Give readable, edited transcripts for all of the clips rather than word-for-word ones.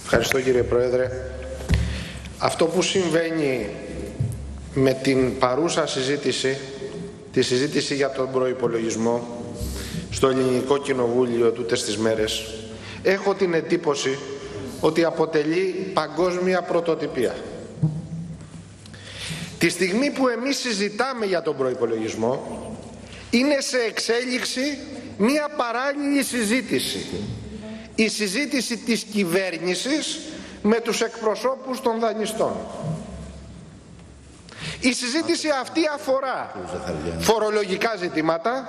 Ευχαριστώ κύριε Πρόεδρε. Αυτό που συμβαίνει με την παρούσα συζήτηση, τη συζήτηση για τον προϋπολογισμό στο Ελληνικό Κοινοβούλιο τούτες τις μέρες, έχω την εντύπωση ότι αποτελεί παγκόσμια πρωτοτυπία. Τη στιγμή που εμείς συζητάμε για τον προϋπολογισμό, είναι σε εξέλιξη μία παράλληλη συζήτηση. Η συζήτηση της κυβέρνησης με τους εκπροσώπους των δανειστών. Η συζήτηση αυτή αφορά φορολογικά ζητήματα,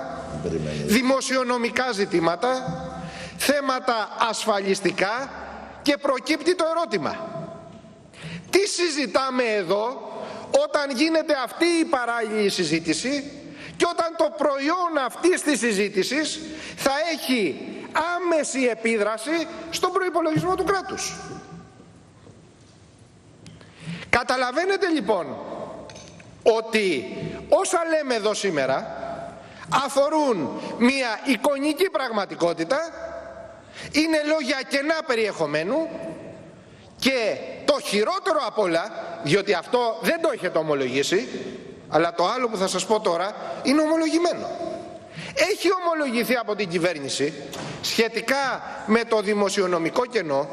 δημοσιονομικά ζητήματα, θέματα ασφαλιστικά και προκύπτει το ερώτημα: τι συζητάμε εδώ όταν γίνεται αυτή η παράλληλη συζήτηση και όταν το προϊόν αυτής της συζήτησης θα έχει άμεση επίδραση στον προϋπολογισμό του κράτους. Καταλαβαίνετε λοιπόν ότι όσα λέμε εδώ σήμερα αφορούν μια εικονική πραγματικότητα, είναι λόγια κενά περιεχομένου και το χειρότερο απ' όλα, διότι αυτό δεν το έχετε ομολογήσει, αλλά το άλλο που θα σας πω τώρα είναι ομολογημένο. Έχει ομολογηθεί από την κυβέρνηση σχετικά με το δημοσιονομικό κενό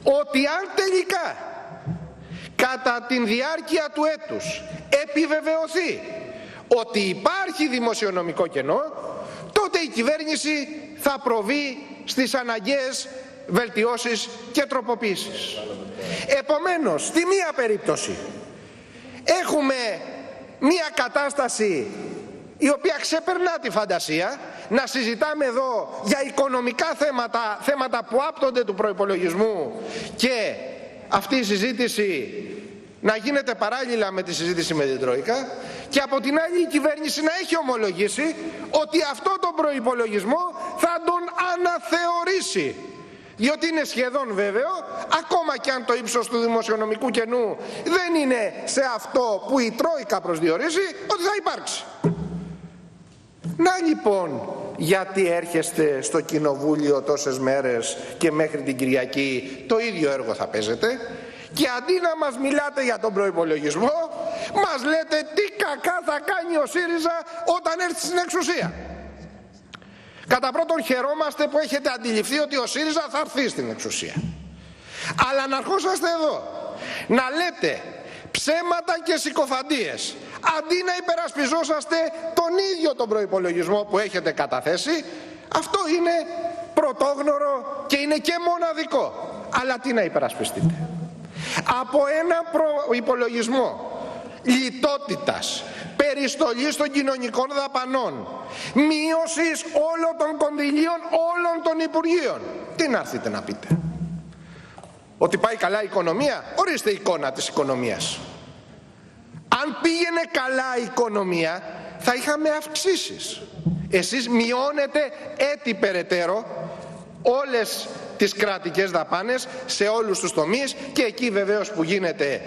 ότι αν τελικά κατά την διάρκεια του έτους επιβεβαιωθεί ότι υπάρχει δημοσιονομικό κενό, τότε η κυβέρνηση θα προβεί στις αναγκαίες βελτιώσεις και τροποποίησεις. Επομένως, στη μία περίπτωση έχουμε μία κατάσταση η οποία ξεπερνά τη φαντασία, να συζητάμε εδώ για οικονομικά θέματα που άπτονται του προϋπολογισμού και αυτή η συζήτηση να γίνεται παράλληλα με τη συζήτηση με την Τρόικα, και από την άλλη η κυβέρνηση να έχει ομολογήσει ότι αυτό τον προϋπολογισμό θα τον αναθεωρήσει, διότι είναι σχεδόν βέβαιο, ακόμα και αν το ύψος του δημοσιονομικού κενού δεν είναι σε αυτό που η Τρόικα προσδιορίζει, ότι θα υπάρξει. Να λοιπόν γιατί έρχεστε στο Κοινοβούλιο τόσες μέρες και μέχρι την Κυριακή το ίδιο έργο θα παίζετε, και αντί να μας μιλάτε για τον προϋπολογισμό, μας λέτε τι κακά θα κάνει ο ΣΥΡΙΖΑ όταν έρθει στην εξουσία. Κατά πρώτον, χαιρόμαστε που έχετε αντιληφθεί ότι ο ΣΥΡΙΖΑ θα έρθει στην εξουσία. Αλλά να αρχόσαστε εδώ να λέτε ψέματα και συκοφαντίες, αντί να υπερασπιζόσαστε τον ίδιο τον προϋπολογισμό που έχετε καταθέσει, αυτό είναι πρωτόγνωρο και είναι και μοναδικό. Αλλά τι να υπερασπιστείτε? Από ένα προϋπολογισμό λιτότητας, περιστολής των κοινωνικών δαπανών, μείωσης όλων των κονδυλίων όλων των Υπουργείων, τι να έρθετε να πείτε? Ότι πάει καλά η οικονομία? Ορίστε εικόνα της οικονομίας. Αν πήγαινε καλά η οικονομία θα είχαμε αυξήσεις. Εσείς μειώνετε έτη περαιτέρω όλες τις κρατικές δαπάνες σε όλους τους τομείς, και εκεί βεβαίως που γίνεται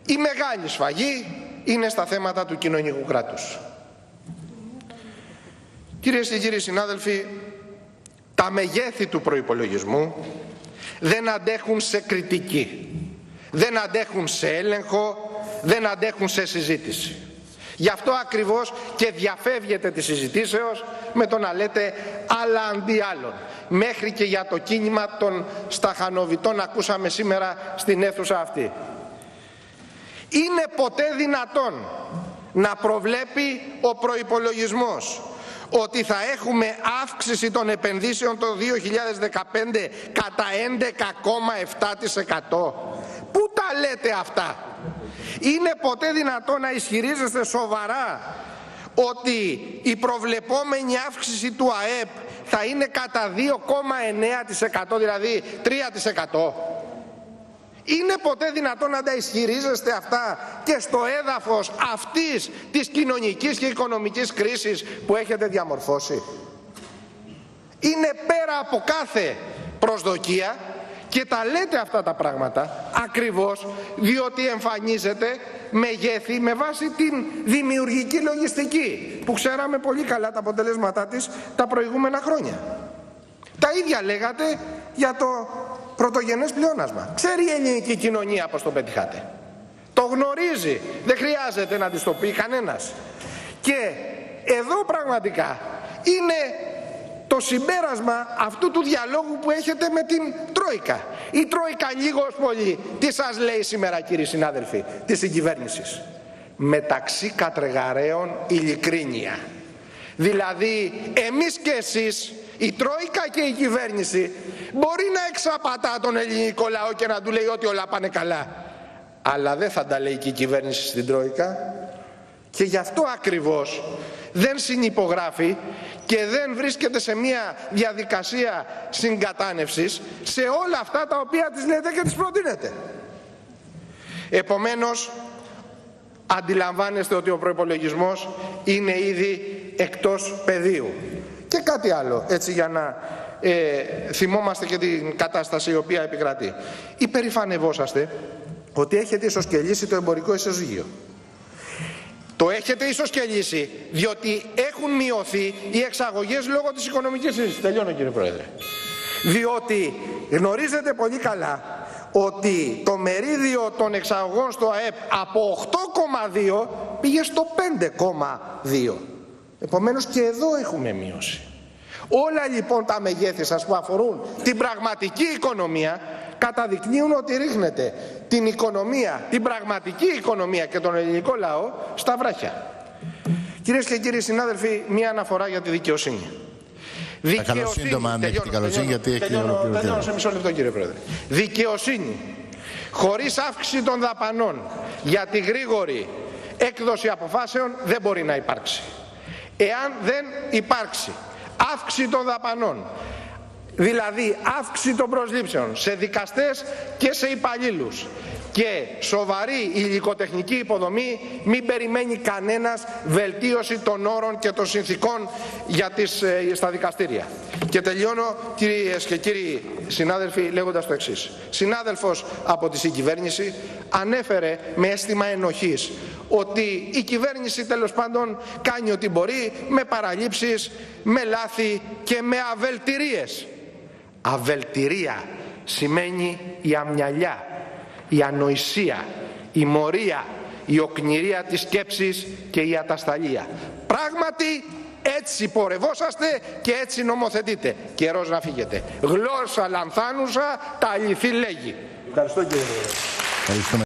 η μεγάλη σφαγή είναι στα θέματα του κοινωνικού κράτους. Κυρίες και κύριοι συνάδελφοι, τα μεγέθη του προϋπολογισμού δεν αντέχουν σε κριτική, δεν αντέχουν σε έλεγχο, δεν αντέχουν σε συζήτηση. Γι' αυτό ακριβώς και διαφεύγετε τη συζητήσεως με το να λέτε άλλα αντί άλλων. Μέχρι και για το κίνημα των σταχανοβιτών ακούσαμε σήμερα στην αίθουσα αυτή. Είναι ποτέ δυνατόν να προβλέπει ο προϋπολογισμός ότι θα έχουμε αύξηση των επενδύσεων το 2015 κατά 11,7%? Πού τα λέτε αυτά? Είναι ποτέ δυνατόν να ισχυρίζεστε σοβαρά ότι η προβλεπόμενη αύξηση του ΑΕΠ θα είναι κατά 2,9%, δηλαδή 3%? Είναι ποτέ δυνατόν να τα ισχυρίζεστε αυτά και στο έδαφος αυτής της κοινωνικής και οικονομικής κρίσης που έχετε διαμορφώσει? Είναι πέρα από κάθε προσδοκία Και τα λέτε αυτά τα πράγματα ακριβώς διότι εμφανίζετε μεγέθη με βάση την δημιουργική λογιστική που ξέραμε πολύ καλά τα αποτελέσματά της τα προηγούμενα χρόνια. Τα ίδια λέγατε για το πρωτογενές πλεόνασμα. Ξέρει η ελληνική κοινωνία πως το πετυχάτε. Το γνωρίζει, δεν χρειάζεται να της το πει κανένας. Και εδώ πραγματικά είναι το συμπέρασμα αυτού του διαλόγου που έχετε με την Τρόικα. Η Τρόικα λίγος πολύ τι σας λέει σήμερα, κύριοι συνάδελφοι της συγκυβέρνησης? Μεταξύ κατρεγαρέων ειλικρίνεια. Δηλαδή εμείς και εσείς, η Τρόικα και η κυβέρνηση, μπορεί να εξαπατά τον ελληνικό λαό και να του λέει ότι όλα πάνε καλά, αλλά δεν θα τα λέει και η κυβέρνηση στην Τρόικα. Και γι' αυτό ακριβώς δεν συνυπογράφει και δεν βρίσκεται σε μια διαδικασία συγκατάνευσης σε όλα αυτά τα οποία της λέτε και της προτείνετε. Επομένως, αντιλαμβάνεστε ότι ο προϋπολογισμός είναι ήδη εκτός πεδίου. Και κάτι άλλο, έτσι για να θυμόμαστε και την κατάσταση η οποία επικρατεί. Υπερηφανευόσαστε ότι έχετε ισοσκελίσει το εμπορικό ισοζύγιο. Το έχετε ισοσκελίσει διότι έχουν μειωθεί οι εξαγωγές λόγω της οικονομικής κρίσης. Τελειώνω, κύριε Πρόεδρε. Διότι γνωρίζετε πολύ καλά ότι το μερίδιο των εξαγωγών στο ΑΕΠ από 8,2 πήγε στο 5,2. Επομένως και εδώ έχουμε μείωση. Όλα λοιπόν τα μεγέθη σας που αφορούν την πραγματική οικονομία καταδεικνύουν ότι ρίχνετε την οικονομία, την πραγματική οικονομία και τον ελληνικό λαό στα βράχια. Κυρίες και κύριοι συνάδελφοι, μία αναφορά για τη δικαιοσύνη. Τελειώνω σε μισό λεπτό, κύριε Πρόεδρε. Δικαιοσύνη χωρίς αύξηση των δαπανών για τη γρήγορη έκδοση αποφάσεων δεν μπορεί να υπάρξει. Εάν δεν υπάρξει αύξηση των δαπανών, δηλαδή αύξηση των προσλήψεων σε δικαστές και σε υπαλλήλους και σοβαρή υλικοτεχνική υποδομή, μην περιμένει κανένας βελτίωση των όρων και των συνθήκων στα δικαστήρια. Και τελειώνω, κυρίες και κύριοι συνάδελφοι, λέγοντας το εξής. Συνάδελφος από τη συγκυβέρνηση ανέφερε με αίσθημα ενοχής ότι η κυβέρνηση τέλος πάντων κάνει ό,τι μπορεί με παραλήψεις, με λάθη και με αβελτηρίες. Αβελτηρία σημαίνει η αμυαλιά, η ανοησία, η μορία, η οκνηρία της σκέψης και η ατασταλία. Πράγματι έτσι πορευόσαστε και έτσι νομοθετείτε. Καιρός να φύγετε. Γλώσσα λανθάνουσα τα αληθή λέγει. Ευχαριστώ, κύριε Πρόεδρε.